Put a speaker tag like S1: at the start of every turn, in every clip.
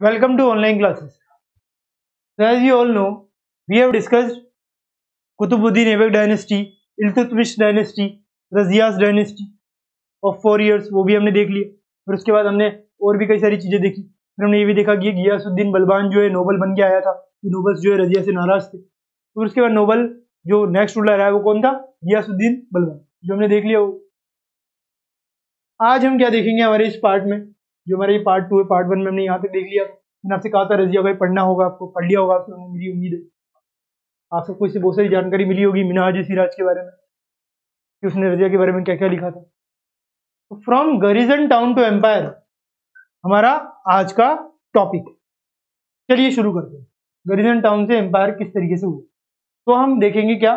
S1: Welcome to online classes. So as you all know, we have discussed Qutbuddin Aibak dynasty, Iltutmish dynasty, Raziya's dynasty of 4 years, वो भी हमने देख लिया। फिर उसके बाद हमने और भी कई सारी चीजें देखी। फिर हमने ये भी देखा कि गियासुद्दीन बलबान जो है नोबल बन के आया था, नोबल्स जो है रजिया से नाराज थे। फिर उसके बाद नोबल जो नेक्स्ट रूलर है वो कौन था? गियासुद्दीन बलबान, जो हमने देख लिया। वो आज हम क्या देखेंगे हमारे इस पार्ट में, जो हमारा ये पार्ट 2 है। पार्ट 1 में हमने यहाँ तक देख लिया। मैंने आपसे कहा था रजिया भाई पढ़ना होगा, आपको पढ़ लिया होगा आपको, मेरी उम्मीद है आप सबको इससे बहुत सारी जानकारी मिली होगी मिनहाज सिराज के बारे में, कि उसने रजिया के बारे में क्या क्या लिखा था। तो फ्रॉम गरीजन टाउन टू एम्पायर हमारा आज का टॉपिक। चलिए शुरू करते हैं। गरीजन टाउन से एम्पायर किस तरीके से हुआ, तो हम देखेंगे क्या,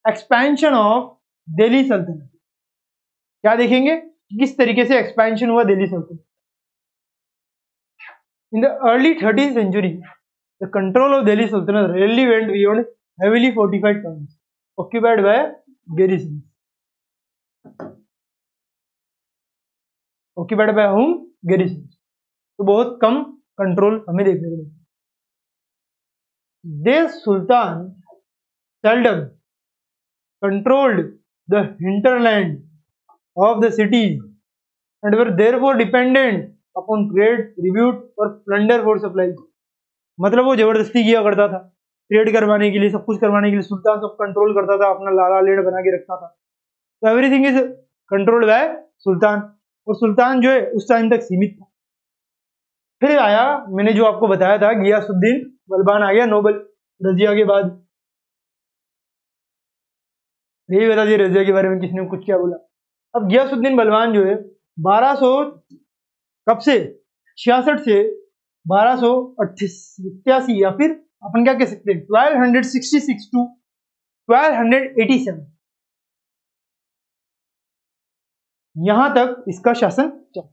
S1: एक्सपेंशन ऑफ दिल्ली सल्तनत। क्या देखेंगे, किस तरीके से एक्सपेंशन हुआ दिल्ली सल्तनत। In the early 13th century, the control of Delhi Sultanate rarely went beyond heavily fortified towns occupied by garrisons. Occupied by whom? Garrisons. तो बहुत कम कंट्रोल हमें देखने को मिलता है। This Sultan seldom controlled the hinterland of the cities and were therefore dependent upon trade, tribute और plunder for supply. मतलब वो जबरदस्ती किया करता था, ट्रेड करवाने के लिए, सब कुछ करवाने के लिए। सुल्तान सब कंट्रोल करता था, अपना लाला लेड बना के रखता था। तो एवरीथिंग इज कंट्रोल्ड बाय सुल्तान। और सुल्तान जो है उस टाइम तक सीमित था। फिर आया, मैंने जो आपको बताया था, गियासुद्दीन बलबान आ गया नोबल रजिया के बाद। यही बता दिया रजिया के बारे में किसने कुछ क्या बोला। अब गियासुद्दीन बलबान जो है 1200 कब से 66 से 1288, या फिर अपन क्या कह सकते हैं 1266 टू 1287, यहां तक इसका शासन चला।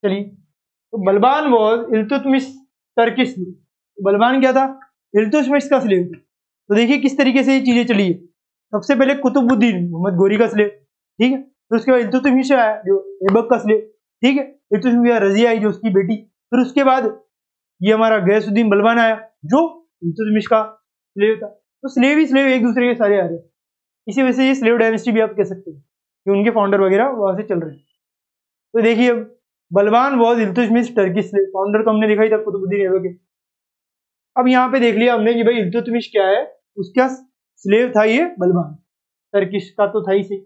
S1: चलिए, तो Balban was Iltutmish Turkish slave. Balban क्या था? इल्तुतमिश का स्लेव। तो देखिए किस तरीके से ये चीजें चली है। सबसे पहले कुतुबुद्दीन मोहम्मद गोरी का स्लेव, ठीक है। फिर उसके बाद इल्तुतमिश आया जो ऐबक का स्लेव, ठीक है। इल्तुतमिश रजिया आई जो उसकी बेटी। फिर उसके बाद ये हमारा गियासुद्दीन बलबान आया जो इल्तुतमिश का स्लेव था। तो स्लेव ही स्लेव एक दूसरे के सारे आ रहे हैं। इसी वजह से ये स्लेव डायनेस्टी भी आप कह सकते हैं कि उनके फाउंडर वगैरह वहां से चल रहे हैं। तो देखिए, अब Balban was Iltutmish Turkish slave. Founder तो हमने देखा ही था कुतुबुद्दीन ऐबक है। अब यहाँ पे देख लिया हमने कि भाई इल्तुतमिश क्या है, उसका स्लेव था ये बलबान, टर्किश का तो था ही सही।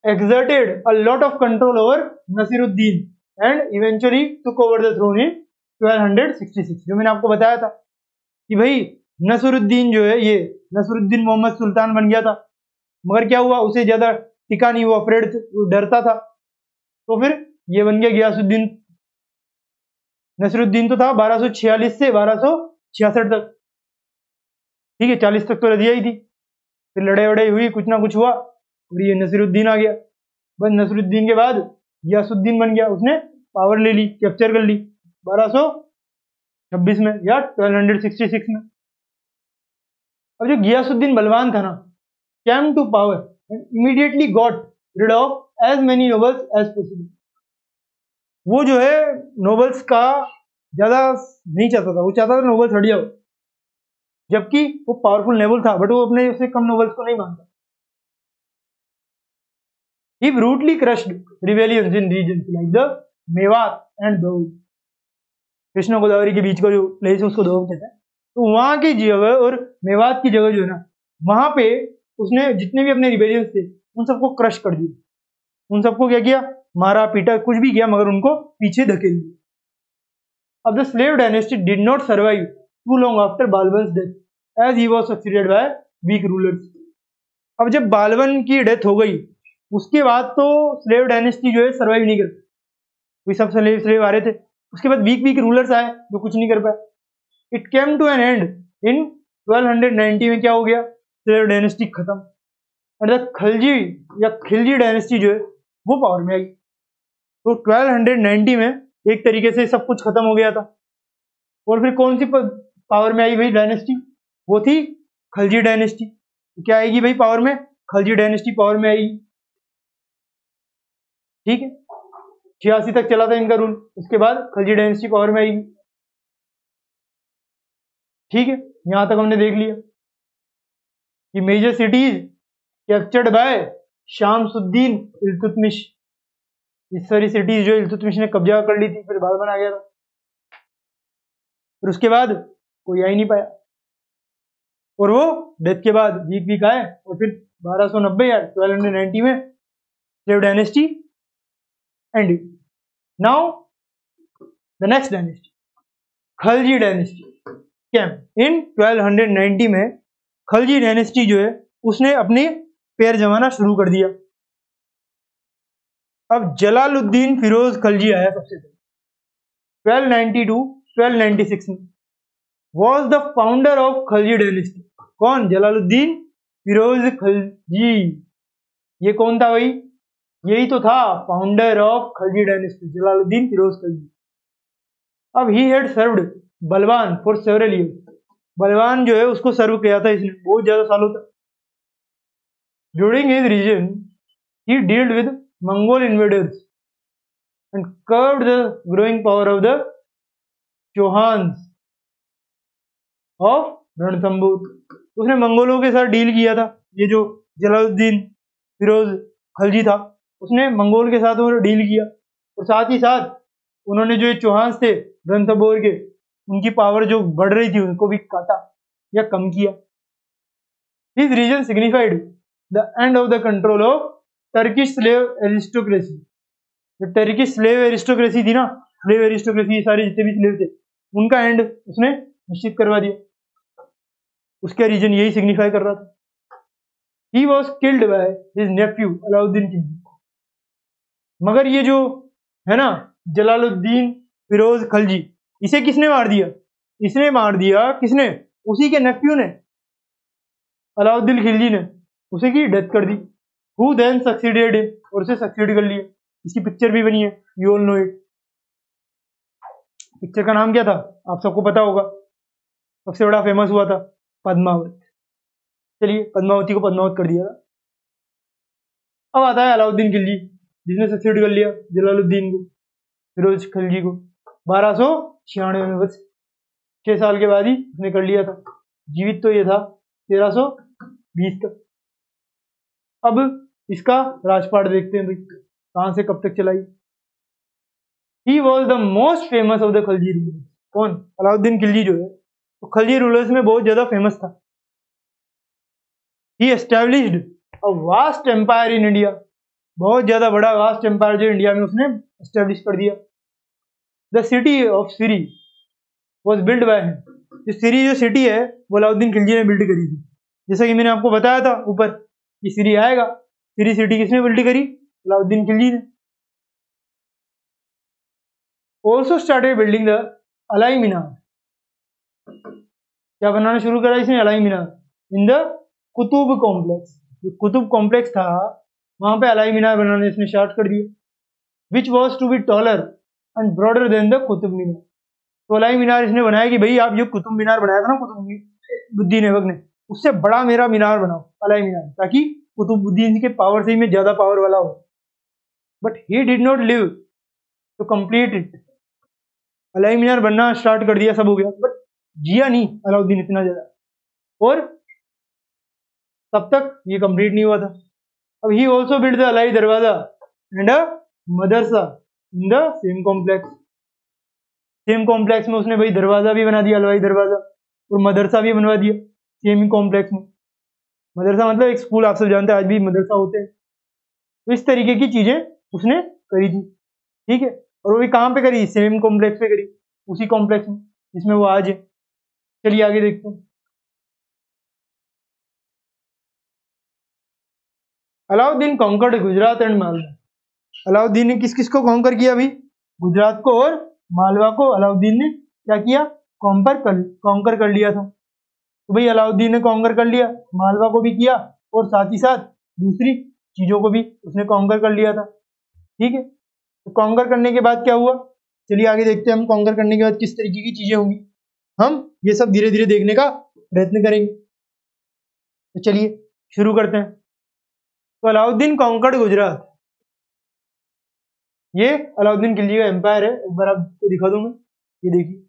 S1: exerted a lot of control over Nasiruddin and eventually took over the throne in 1266। जो मैंने आपको बताया था कि भाई नसरुद्दीन जो है, ये नसरुद्दीन मोहम्मद सुल्तान बन गया था, मगर क्या हुआ, उसे ज्यादा टिका नहीं, वो अफ्रेड, डरता था। तो फिर ये बन गया गियासुद्दीन। नसरुद्दीन तो था 1246 से 1266 तक, ठीक है। 40 तक तो रजिया ही थी। फिर लड़ाई वड़ाई हुई, कुछ ना कुछ हुआ, और ये नसीरुद्दीन आ गया। बस नसीरुद्दीन के बाद गियासुद्दीन बन गया, उसने पावर ले ली, कैप्चर कर ली 1226 में या 1266 में। अब जो गियासुद्दीन बलबान था ना, came to power and immediately got rid of as many nobles as possible। वो जो है नोबल्स का ज्यादा नहीं चाहता था, वो चाहता था नोबल्स हट जाओ, जबकि वो पावरफुल नोबल था, बट वो अपने उससे कम नोबल्स को नहीं मानता। He brutally crushed rebellions in regions like the Mewat and दौल। कृष्णा गोदावरी के बीच का जो प्लेस है उसको दौल कहते हैं। तो वहां की जगह और मेवात की जगह जो है ना, वहां पे उसने जितने भी अपने रिबेलियंस थे उन सबको क्रश कर दिया। उन सबको क्या किया, मारा पीटा, कुछ भी किया, मगर उनको पीछे धकेल दिया। अब the slave dynasty did not survive too long after Balban's death as he was succeeded by weak rulers. अब जब बालबन की डेथ हो गई, उसके बाद तो स्लेव डायनेस्टी जो है सर्वाइव नहीं कर पाई। कोई सब स्लेव आ रहे थे, उसके बाद वीक रूलर्स आए जो कुछ नहीं कर पाए। It came to an end in 1290 में। क्या हो गया, स्लेव डायनेस्टी खत्म। और द खिलजी या खिलजी डायनेस्टी जो है वो पावर में आई। तो 1290 में एक तरीके से सब कुछ खत्म हो गया था। और फिर कौन सी पावर में आई भाई डायनेस्टी, वो थी खिलजी डायनेस्टी। क्या आएगी भाई पावर में, खिलजी डायनेस्टी पावर में आएगी, ठीक है। 86 तक चला था इनका रूल। उसके बाद खलजी डायनेस्टी पावर में आएगी। ठीक है, यहां तक हमने देख लिया कि major cities captured by Shamsuddin Iltutmish. इस सारी सिटीज जो इल्तुतमिश ने कब्जा कर ली थी, फिर बाद बना गया था। फिर उसके बाद कोई आ ही नहीं पाया, और वो डेथ के बाद वीक वीक आए, और फिर 1290 या 1290 में slave dynasty end. Now the next dynasty, Khalji dynasty came in 1290 में। खलजी डायनेस्टी जो है उसने अपने पैर जमाना शुरू कर दिया। अब जलालुद्दीन फिरोज खलजी आया सबसे पहले 1292-1296 में। Was the founder of Khalji dynasty. कौन? जलालुद्दीन फिरोज खलजी। ये कौन था भाई? यही तो था founder of Khalji dynasty, Jalaluddin Firoz Khalji. अब he had served Balban for several years. Balban जो है उसको सर्व किया था इसने बहुत ज्यादा सालों तक। During his reign he dealt with Mongol invaders and curbed the growing power of the Chauhans of Ranthambore. उसने मंगोलों के साथ डील किया था। ये जो जलालुद्दीन फिरोज खलजी था उसने मंगोल के साथ डील किया, और साथ ही साथ उन्होंने जो चौहान थे रणथंभौर के, उनकी पावर जो बढ़ रही थी उनको भी काटा या कम किया। This reign signified the end of the control of Turkish slave aristocracy. जो टर्किश स्लेव एरिस्टोक्रेसी थी ना, स्लेव एरिस्टोक्रेसी, सारे जितने भी स्लेव थे उनका एंड उसने निश्चित करवा दिया। उसका रीजन यही सिग्निफाई कर रहा था। He was killed by his Neiphiu Alauddin Khilji. मगर ये जो है ना जलालुद्दीन फिरोज खलजी, इसे किसने मार दिया? इसने मार दिया किसने? उसी के नेफ्यू ने, अलाउद्दीन खिलजी ने उसे की डेथ कर दी। हु देन सक्सीडेड हिम, और उसे सक्सीड कर लिया। इसकी पिक्चर भी बनी है, you all know it. Picture का नाम क्या था आप सबको पता होगा, सबसे बड़ा फेमस हुआ था पद्मावत। चलिए पद्मावती को पद्मावत कर दिया था। अब आता है अलाउद्दीन खिलजी जिसने सक्सीड कर लिया जलालुद्दीन को, फिरोज खलजी को 1296 में। बस 6 साल के बाद ही उसने कर लिया था। जीवित तो ये था 1320 तक। अब इसका राजपाट देखते हैं भाई कहां से कब तक चलाई। He was the most famous of the Khalji rulers. कौन? अलाउद्दीन खिलजी जो है तो खलजी रूलर्स में बहुत ज्यादा फेमस था। He established a vast empire in India. बहुत ज्यादा बड़ा वास्ट एम्पायर जो इंडिया में उसने एस्टैब्लिश कर दिया। The city of Siri was build by him. Siri जो सिटी है वो अलाउद्दीन खिलजी ने बिल्ड करी थी। जैसा कि मैंने आपको बताया था ऊपर कि सीरी आएगा। सीरी सिटी किसने बिल्ड करी? अलाउद्दीन खिलजी ने। Also started building the Alai Minar. क्या बनाना शुरू करा इसने? Alai Minar in the Qutub complex. जो कुतुब कॉम्प्लेक्स था वहां पे अलाई मीनार बनाना इसने स्टार्ट कर दिया। Which was to be taller and broader than the Qutub Minar. तो अलाई मीनार इसने बनाया कि भाई आप जो कुतुब मीनार बनाया था ना कुतुबुद्दीन ऐबक ने, उससे बड़ा मेरा मीनार बनाओ अलाई मीनार, ताकि कुतुबुद्दीन के पावर से ही मैं ज्यादा पावर वाला हो। But he did not live to complete it. Alai Minar बनना स्टार्ट कर दिया, सब हो गया, बट जिया नहीं अलाउद्दीन इतना ज्यादा, और तब तक ये कंप्लीट नहीं हुआ था। अब he also build the Alai Darwaza and a madrasa in the same complex. Same complex में उसने भाई दरवाजा भी बना दिया, अलाई दरवाजा, और मदरसा भी बनवा दिया सेम ही कॉम्प्लेक्स में। मदरसा मतलब एक स्कूल, आप सब जानते हैं आज भी मदरसा होते हैं। तो इस तरीके की चीजें उसने करी थी। ठीक है, और वो भी कहाँ पे करी? सेम कॉम्प्लेक्स पे करी, उसी कॉम्प्लेक्स में जिसमें वो आज है। चलिए आगे देखते हैं। Alauddin conquered Gujarat and Malwa. अलाउद्दीन ने किस किस को कॉन्कर किया भाई? गुजरात को और मालवा को अलाउद्दीन ने क्या किया? कॉन्कर कर लिया था। तो भाई अलाउद्दीन ने कॉन्कर कर लिया, मालवा को भी किया, और साथ ही साथ दूसरी चीजों को भी उसने कॉन्कर कर लिया था। ठीक है, तो कॉन्कर करने के बाद क्या हुआ? चलिए आगे देखते हैं हम कॉन्कर करने के बाद किस तरीके की चीजें होंगी। हम ये सब धीरे धीरे देखने का प्रयत्न करेंगे। तो चलिए शुरू करते हैं। तो अलाउद्दीन कॉन्कर्ड गुजरात। ये अलाउद्दीन खिलजी का एम्पायर है, एक बार आपको दिखा दूं मैं, ये देखिए,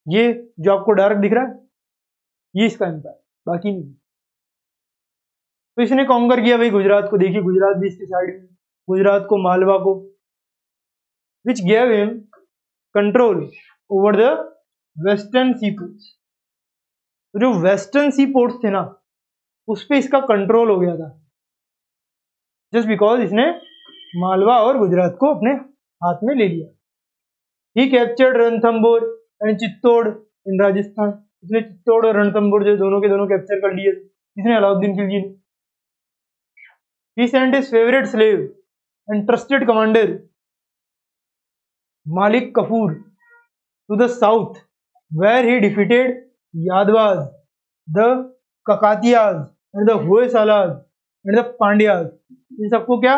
S1: ये जो आपको डार्क दिख रहा है ये इसका एम्पायर, बाकी नहीं। तो इसने कॉन्कर किया भाई गुजरात को, देखिए गुजरात भी इसके साइड में, गुजरात को, मालवा को, which gave him control over the western sea ports. तो जो वेस्टर्न सी पोर्ट्स थे ना उस पे इसका कंट्रोल हो गया था, जस्ट बिकॉज इसने मालवा और गुजरात को अपने हाथ में ले लिया। ही कैप्चर्ड रणथंबोर एंड चित्तौड़ इन राजस्थान। इसने चित्तौड़ और रणथंबोर जो दोनों के दोनों कैप्चर कर लिए, इसने अलाउद्दीन खिलजी ने। He sent his favorite slave and trusted commander Malik Kafur to the south, where he defeated Yadavas, the Kakatiyas, and the Hoysalas and the Pandyas. इन सबको क्या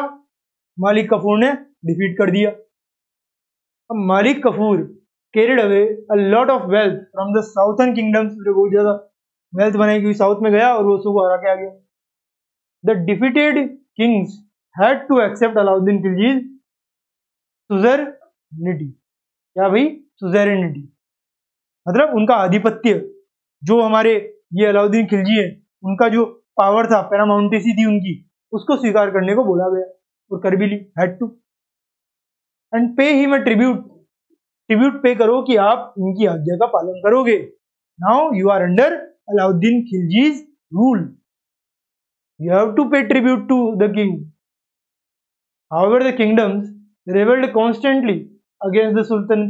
S1: मालिक कफूर ने डिफीट कर दिया। अब मालिक Kafur carried away a lot of wealth from the southern kingdoms, जो बहुत ज्यादा वेल्थ बनाई, क्योंकि साउथ में गया और वो उसको हरा के आ गया। The defeated kings had to accept Alauddin Khilji's suzerainty. क्या भाई? सुज़ेरेनिटी मतलब उनका आधिपत्य, जो हमारे ये अलाउद्दीन खिलजी है उनका जो पावर था, पैरामाउंटेसी थी उनकी, उसको स्वीकार करने को बोला गया और कर भी ली, had to. And pay him a tribute, tribute pay करो कि आप इनकी आज्ञा का पालन करोगे। Now you are under Alauddin Khilji's rule, you have to pay tribute to the king. However, the kingdoms rebelled constantly against the sultan.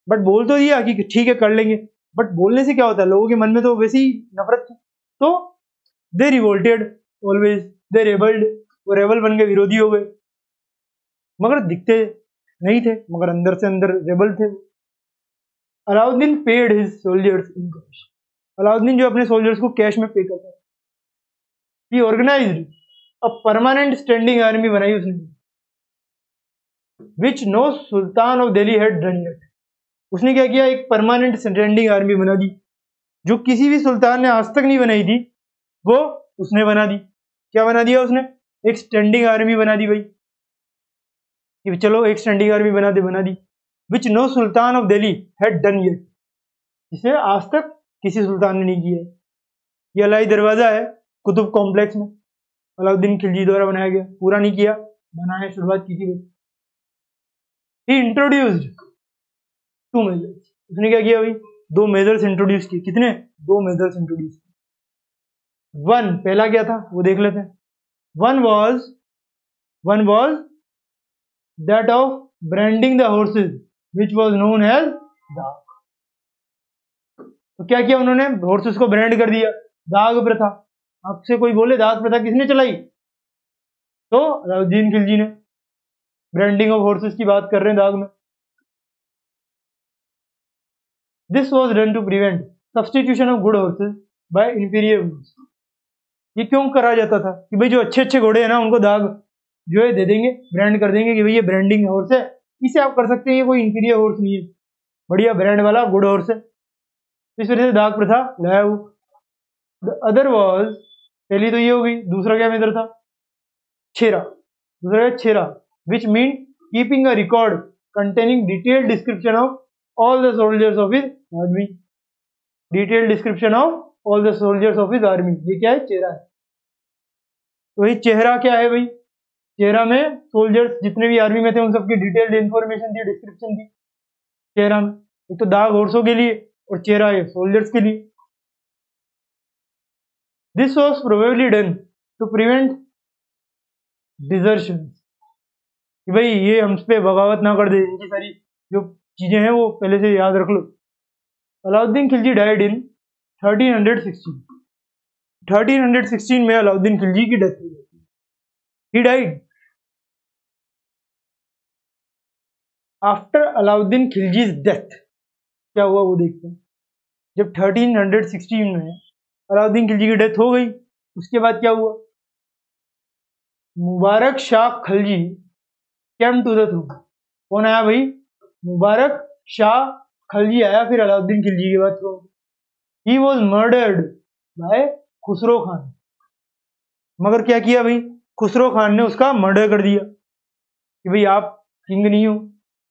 S1: But बोल तो दिया कि ठीक है कर लेंगे, बट बोलने से क्या होता है, लोगों के मन में तो वैसे ही नफरत थी, तो दे रिवोल्टेड ऑलवेज, दे रेबल्ड, वो रेबल बन गए, विरोधी हो गए, मगर दिखते नहीं थे, मगर अंदर से अंदर रेबल थे। Alauddin paid his soldiers in cash. Alauddin जो अपने सोल्जर्स को कैश में पे करता था। He organized a permanent standing army बनाई उसने, which no Sultan of Delhi had done yet. उसने क्या किया, एक परमानेंट स्टैंडिंग आर्मी बना दी, जो किसी भी सुल्तान ने आज तक नहीं बनाई थी, वो उसने बना दी। क्या बना दिया उसने? एक स्टैंडिंग आर्मी बना दी भाई, कि चलो एक स्टैंडिंग आर्मी बना दी, which no sultan of Delhi had done yet, जिसे आज तक किसी सुल्तान ने नहीं किया। ये अलाई दरवाजा है कुतुब कॉम्प्लेक्स में, अलाउद्दीन खिलजी द्वारा बनाया गया, पूरा नहीं किया, बनाया, शुरुआत की थी। ही इंट्रोड्यूस्ड 2 मेजर्स। उसने क्या किया भाई? 2 मेजर्स इंट्रोड्यूस किए। कितने? 2 मेजर्स इंट्रोड्यूस किए। 1 पहला क्या था वो देख लेते हैं। One was that of branding the horses which was known as dagh. तो क्या किया उन्होंने? हॉर्सेस को ब्रांड कर दिया, दाग प्रथा। आपसे कोई बोले दाग प्रथा किसने चलाई, तो अलाउद्दीन खिलजी ने। ब्रांडिंग ऑफ हॉर्सेस की बात कर रहे हैं दाग में। This was done to prevent substitution of good horses by inferior ones. ये क्यों करा जाता था कि भाई जो अच्छे अच्छे घोड़े हैं ना उनको दाग जो है दे देंगे, ब्रांड कर देंगे कि भाई ये ब्रांडिंग हॉर्स है, इसे आप कर सकते हैं, ये कोई इंफीरियर हॉर्स नहीं है, बढ़िया ब्रांड वाला गुड हॉर्स है। इस वजह से दाग प्रथा लाया वो। द अदर वॉज, पहली तो ये हो गई, दूसरा क्या मेथड था? छेरा। दूसरा है छेरा, which mean keeping a record containing detailed description of all the soldiers of his army. Detailed description of all the soldiers of his army, ये क्या है? चेहरा है। तो भाई चेहरा क्या है भाई? चेहरा में सोल्जर्स जितने भी आर्मी में थे उन सबकी डिटेल्ड इंफॉर्मेशन थी, डिस्क्रिप्शन थी चेहरा में। एक तो दाग हॉर्सों के लिए और चेहरा है सोल्जर्स के लिए। This was probably done to prevent desertion, कि भाई ये हम पे बगावत ना कर दे, इनकी सारी जो चीजें हैं वो पहले से याद रख लो। Alauddin Khilji died in 1316। 1316 में अलाउद्दीन खिलजी की डेथ हुई। He died after Alauddin Khilji's death. क्या हुआ वो देखते हैं। जब 1316 में अलाउद्दीन खिलजी की डेथ हो गई, उसके बाद क्या हुआ? Mubarak Shah Khilji came to the throne. कौन आया भाई? मुबारक शाह खिलजी आया फिर अलाउद्दीन खिलजी के बाद throne. He was murdered by Khusro Khan. मगर क्या किया भाई? खुसरो खान ने उसका मर्डर कर दिया कि भाई आप किंग नहीं हो,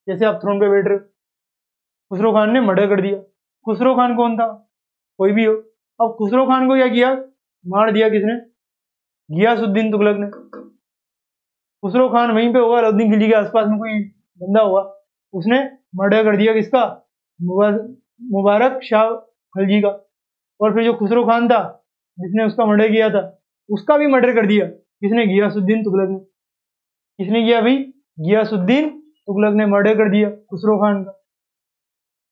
S1: जैसे आप थ्रोन पे बैठ रहे हो। खुसरो खान ने मर्डर कर दिया। खुसरो खान कौन था? कोई भी हो। अब खुसरो खान को क्या किया? मार दिया किसने? गियासुद्दीन तुगलक ने। खुसरो खान वहीं पे होगा, अलाउद्दीन खिलजी के आसपास में कोई बंदा होगा, उसने मर्डर कर दिया किसका? मुबारक शाह खलजी का। और फिर जो खुसरो खान था जिसने उसका मर्डर किया था, उसका भी मर्डर कर दिया किसने? गियासुद्दीन तुगलक ने। किसने किया भाई? गियासुद्दीन तुगलक ने मर्डर कर दिया खुसरो खान का।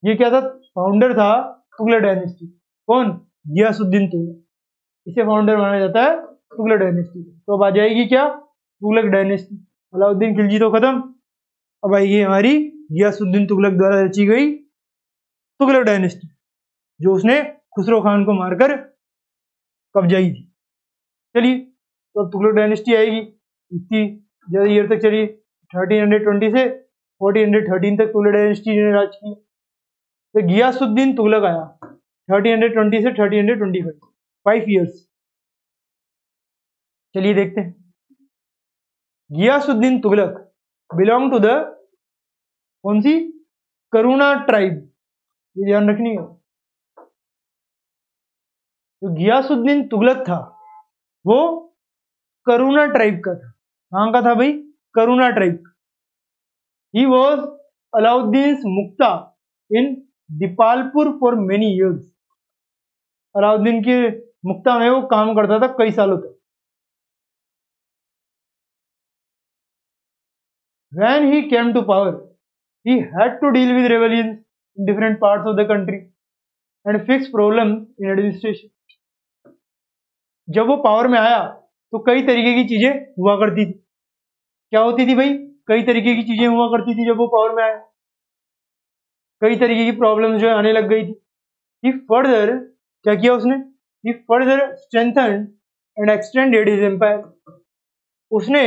S1: ये क्या था? फाउंडर था तुगलक डायनेस्टी। कौन? गियासुद्दीन तुगलक। इसे फाउंडर माना जाता है तुगलक डायनेस्टी। तो अब आ जाएगी क्या? तुगलक डायनेस्टी। अलाउद्दीन खिलजी तो खत्म, अब आएगी हमारी गियासुद्दीन तुगलक द्वारा रची गई तुगलक डायनेस्टी, जो उसने खुसरो खान को मारकर कब्जा की थी। चलिए, तो अब तुगलक डायनेस्टी आएगी, इतनी ज्यादा ईयर तक चली। 1320 से 1413 तक तुगलक डायनेस्टी ने राज किया। तो गियासुद्दीन तुगलक आया 1320 से 1325, 5 ईयर्स। चलिए देखते हैं। Ghiyasuddin Tughlaq belong to the कौन सी? करुणा ट्राइब। ये ध्यान रखनी है। जो गियासुद्दीन तुगलक था वो करुणा ट्राइब का था। कहां का था भाई? Karauna tribe. He was Alauddin muqta in Dipalpur for many years. Alauddin के मुक्ता में वो काम करता था कई सालों तक। When he came to power, he had to deal with rebellions in different parts of the country and fix problems in administration. जब वो पावर में आया तो कई तरीके की चीजें हुआ करती थी। क्या होती थी भाई? कई तरीके की चीजें हुआ करती थी जब वो पावर में आया। कई तरीके की प्रॉब्लम्स जो है आने लग गई थी। He further क्या किया उसने? He further strengthened and extended his empire. उसने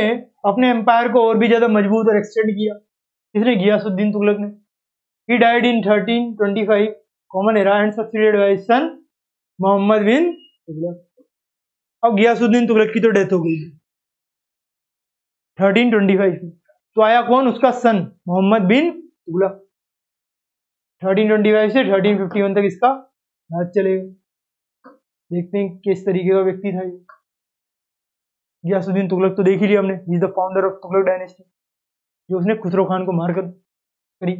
S1: अपने एम्पायर को और भी ज्यादा मजबूत और एक्सटेंड किया। किसने? गियासुद्दीन तुगलक ने। He died in 1325 common era and succeeded by his son Mohammad bin Tughlaq. अब गियासुद्दीन तुगलक की तो डेथ हो गई 1325 में। तो आया कौन? उसका सन मोहम्मद बिन तुगलक। 1325 से 1351 तक इसका राज चलेगा। देखते हैं किस तरीके का व्यक्ति था ये। गियासुद्दीन तुगलक तो देख ही लिया हमने, he is the founder of Tughlaq dynasty, जो उसने खुसरो खान को मारकर करी।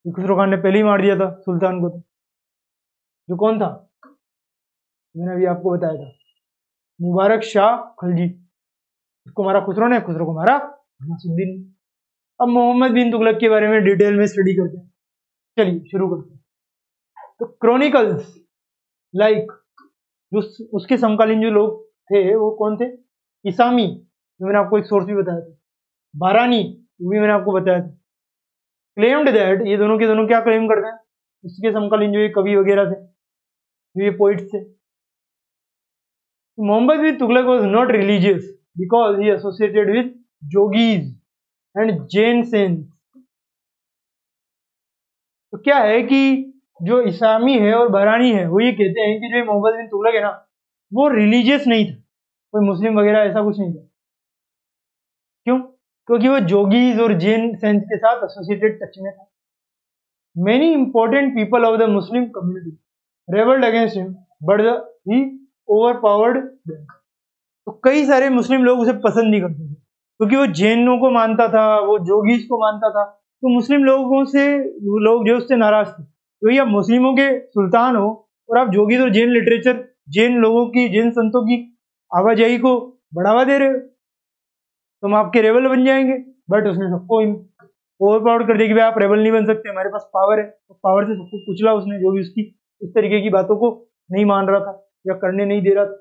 S1: खुसरो खान ने पहले ही मार दिया था सुल्तान को। जो कौन था? मैंने अभी आपको बताया था, मुबारक शाह खलजी। उसको मारा खुसरो ने, खुसरो को मारा गियासुद्दीन ने। अब मोहम्मद बिन तुगलक के बारे में डिटेल में स्टडी करते हैं। चलिए शुरू करते हैं। तो क्रॉनिकल्स लाइक जो उसके समकालीन जो लोग थे वो कौन थे? इसामी, जो मैंने आपको एक सोर्स भी बताया था। बारानी, वो भी मैंने आपको बताया था। क्लेम्ड दैट, ये दोनों के दोनों क्या क्लेम करते हैं? उसके समकालीन जो ये कवि वगैरह थे, जो ये पोइट्स थे। Mohammad bin Tughlaq was not religious because he associated with जोगीज एंड जैन सेंट्स। तो क्या है कि जो इसामी है और बरानी है वो ये कहते हैं कि जो मोहम्मद बिन तुगलक है ना, वो रिलीजियस नहीं था, कोई मुस्लिम वगैरह ऐसा कुछ नहीं था। क्यों? क्योंकि वो जोगीज और जैन सेंस के साथ एसोसिएटेड टच में था। Many important people of the Muslim community रेबल्ड against him but he overpowered them. तो कई सारे मुस्लिम लोग उसे पसंद नहीं करते थे क्योंकि वो जैनों को मानता था, वो जोगीज को मानता था। तो मुस्लिम लोगों से लोग जो उससे नाराज थे। तो ये आप मुस्लिमों के सुल्तान हो और आप जोगीज और जैन लिटरेचर, जैन लोगों की, जैन संतों की आवाजाही को बढ़ावा दे रहे हो, तो हम आपके रेबल बन जाएंगे। बट उसने सबको ओवरपावर्ड कर दिया कि भाई आप रेबल नहीं बन सकते, हमारे पास पावर है। तो पावर से सबको कुचला उसने, जो भी उसकी इस तरीके की बातों को नहीं मान रहा था या करने नहीं दे रहा था,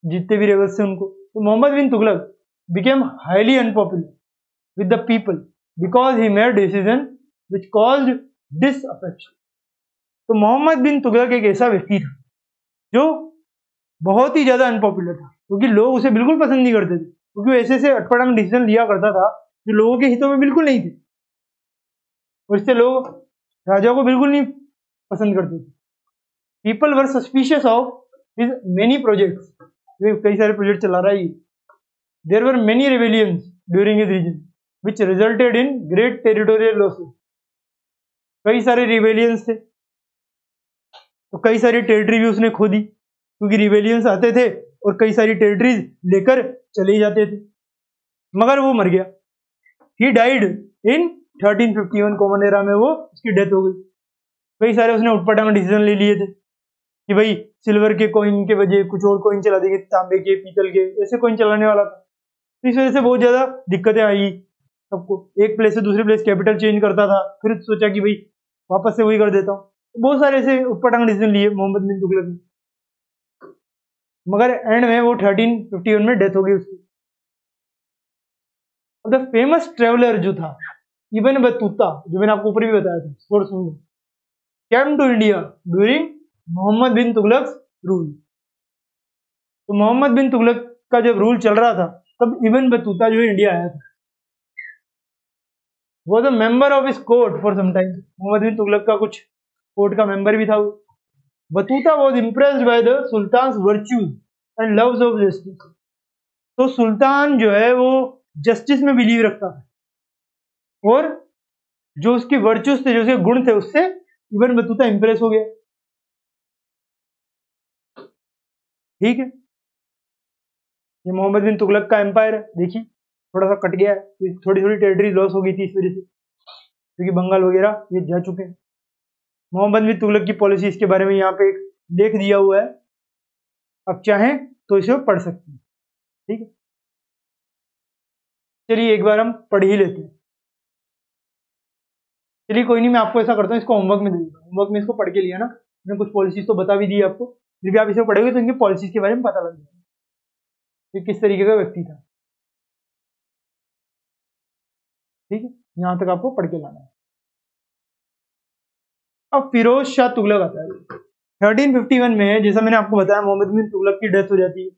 S1: जितने भी रेबल्स थे उनको। तो Mohammad bin Tughlaq became highly unpopular with the people because he made decision which caused disaffection. तो मोहम्मद बिन तुगलक एक ऐसा व्यक्ति था जो बहुत ही ज्यादा अनपॉपुलर था, क्योंकि लोग उसे बिल्कुल पसंद नहीं करते थे, क्योंकि वो ऐसे ऐसे अटपटांग डिसीजन लिया करता था जो लोगों के हितों में बिल्कुल नहीं थे, और इससे लोग राजा को बिल्कुल नहीं पसंद करते थे। People were suspicious of his many projects कई सारे प्रोजेक्ट चला रहा है। There were many rebellions during his reign which resulted in great territorial losses. कई सारे रिवेलियंस थे तो कई सारी टेरिटरी भी उसने खो दी, क्योंकि रिवेलियंस आते थे और कई सारी टेरिटरीज लेकर चले जाते थे, मगर वो मर गया। He died in 1351 common era में वो उसकी डेथ हो गई। कई सारे उसने उठपटांग डिसीजन ले लिए थे कि भाई सिल्वर के कॉइन के वजह कुछ और कॉइन चला देंगे, तांबे के, पीतल के, ऐसे कॉइन चलाने वाला था। तो इस वजह से बहुत ज्यादा दिक्कतें आई सबको। एक प्लेस से दूसरे प्लेस कैपिटल चेंज करता था, फिर सोचा कि भाई वापस से वही कर देता हूँ। बहुत सारे ऐसे उठपटांग डिसीजन लिए मोहम्मद बिन तुगलक ने, मगर एंड में वो 1351 में डेथ हो गई उसकी। द फेमस ट्रेवलर जो था इब्न बतूता, जो मैंने आपको ऊपर भी बताया था सोर्स में, came to India during Mohammad bin Tughlaq rule. तो मोहम्मद बिन तुगलक का जब रूल चल रहा था तब इब्न बतूता जो इंडिया आया था, वो the member of his court for some time. Mohammad bin Tughlaq का कुछ कोर्ट का मेंबर भी था वो। Batuta was impressed by the sultan virtues and loves of justice. तो सुल्तान जो है वो जस्टिस में बिलीव रखता था, और जो उसकी वर्च्यूज थे, जो उसके गुण थे, उससे इब्न बतूता इंप्रेस हो गया। ठीक है, ये मोहम्मद बिन तुगलक का एम्पायर है। देखिए थोड़ा सा कट गया है, थोड़ी थोड़ी टेरिटरी लॉस हो गई थी इस वजह से, क्योंकि बंगाल वगैरह ये जा चुके हैं। मोहम्मद बिन तुगलक की पॉलिसीज के बारे में यहाँ पे एक लेख दिया हुआ है, अब चाहें तो इसे पढ़ सकते हैं। ठीक है, चलिए एक बार हम पढ़ ही लेते हैं। चलिए कोई नहीं, मैं आपको ऐसा करता हूँ, इसको होमवर्क में दे दूंगा। होमवर्क में इसको पढ़ के लिया ना, मैंने कुछ पॉलिसीज तो बता भी दी आपको, फिर भी आप इसे पढ़ोगे तो इनकी पॉलिसीज के बारे में पता लग जाएगा कि किस तरीके का व्यक्ति था। ठीक है, यहां तक आपको पढ़ के लाना है। अब फिरोज शाह तुगलक आता है 1351 में। जैसा मैंने आपको बताया मोहम्मद बिन तुगलक की डेथ हो जाती है,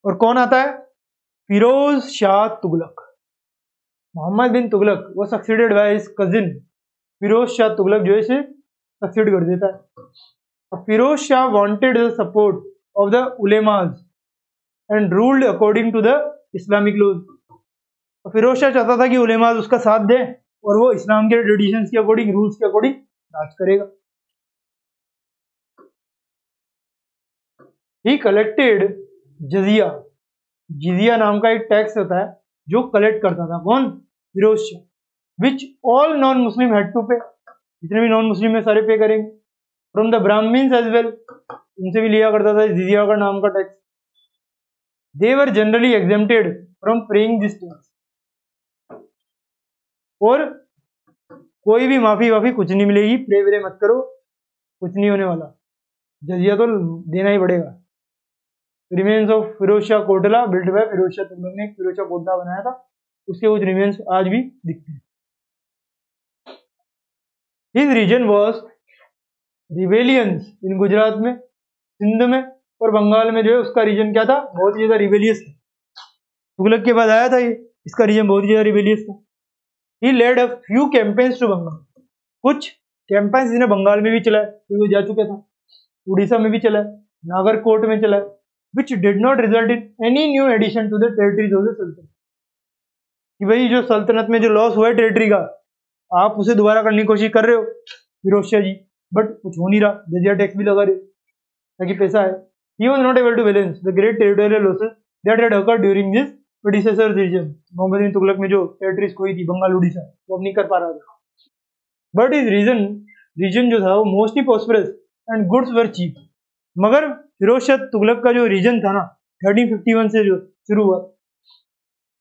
S1: और कौन आता है? फिरोज शाह तुगलक। मोहम्मद बिन तुगलक वो succeeded by his cousin Firoz Shah Tughlaq, जो इसे सक्सीड कर देता है। और Firoz Shah wanted the support of the ulemas and ruled according to the Islamic laws. Firoz Shah चाहता था कि उलेमाज उसका साथ दे और वो इस्लाम के ट्रेडिशंस के अकॉर्डिंग, रूल्स के अकॉर्डिंग राज करेगा। ही कलेक्टेड जजिया। जिजिया नाम का एक टैक्स होता है जो कलेक्ट करता था कौन? Firoz Shah. Which all non Muslim had to pay. जितने भी नॉन मुस्लिम है सारे पे करेंगे। From the Brahmins as well, उनसे भी लिया करता था जिजिया का नाम का tax. They were generally exempted from paying this tax. और कोई भी माफी वाफी कुछ नहीं मिलेगी, प्रे व्रे मत करो, कुछ नहीं होने वाला, जजिया तो देना ही पड़ेगा। Remains of Firoz Shah Kotla build by Firoz Shah Tughlaq ने फिरोज शाह कोटला बनाया था, उसके कुछ रिमेन्स आज भी दिखते हैं। हिज रीजन वॉज रिवेलियंस इन गुजरात में, सिंध में और बंगाल में जो है उसका रीजन क्या था? बहुत ही ज्यादा रिवेलियस था। तुगलक के बाद आया था ये, इसका रीजन बहुत ही ज्यादा रिवेलियस था। He led a few campaigns to Bengal. कुछ कैंपेन्स इसने बंगाल में भी चलाए, क्योंकि वो जा चुका था। उड़ीसा में भी चलाए, नागरकोट में चलाए, which did not result in any new addition to the territories of the sultanate। कि भाई जो सल्तनत में जो लॉस हुआ है टेरिटरी का, आप उसे दोबारा करने की कोशिश कर रहे हो फिरोज शाह जी, बट कुछ हो नहीं रहा, जजिया टैक्स भी लगा रहे ताकि पैसा है। He was not able to balance the great territorial losses that had occurred during his predecessor region। Mohammad bin Tughlaq में जो टेरिटरीज खोई थी बंगाल उड़ीसा, वो अब नहीं कर पा रहा था। बट इस रीजन जो था वो mostly prosperous and goods were cheap. मगर फिरोज शाह तुगलक का जो रीजन था ना 1351 से जो शुरू हुआ,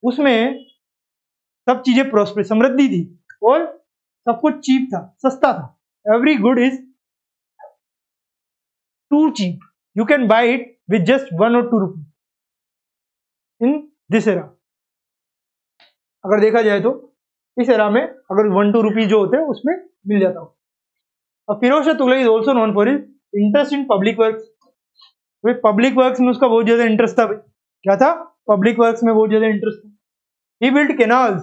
S1: उसमें सब चीजें प्रॉस्परस, समृद्धि थी, और सब कुछ चीप था, सस्ता था। Every good is too cheap, you can buy it with just 1 or 2 rupees in this era. अगर देखा जाए तो इस एरा में अगर 1-2 रुपीज जो होते हैं उसमें मिल जाता हो। अब Firoz Shah Tughlaq is also known for his interest in public works. Public works में उसका बहुत ज्यादा इंटरेस्ट था। क्या था? पब्लिक वर्क्स में बहुत ज्यादा इंटरेस्ट था। He built canals,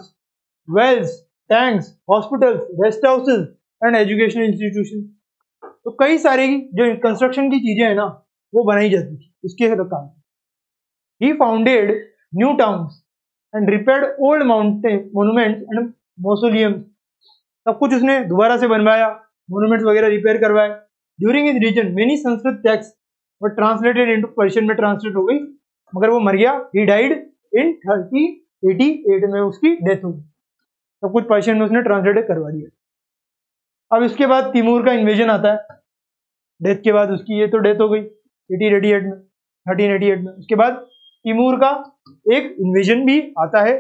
S1: wells, tanks, hospitals, rest houses and educational institution. तो कई सारी जो कंस्ट्रक्शन की चीजें है ना वो बनाई जाती थी। उसके काम। He founded new towns and repaired old mountain monuments and mausoleums. सब कुछ उसने दोबारा से बनवाया, मोन्यूमेंट्स वगैरह रिपेयर करवाए। During his reign many Sanskrit text were translated into Persian में ट्रांसलेट हो गई, मगर वो मर गया। ही डाइड इन 3088 में उसकी डेथ हो गई। सब कुछ पर्शियन में उसने ट्रांसलेट करवा दिया। अब इसके बाद तिमूर का इन्वेजन आता है, डेथ के बाद उसकी, ये तो डेथ हो गई 1888 में, 1388 में। उसके बाद तिमूर का एक इन्वेजन भी आता है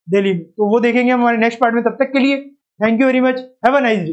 S1: दिल्ली में, तो वो देखेंगे हमारे नेक्स्ट पार्ट में। तब तक के लिए thank you very much, have a nice day.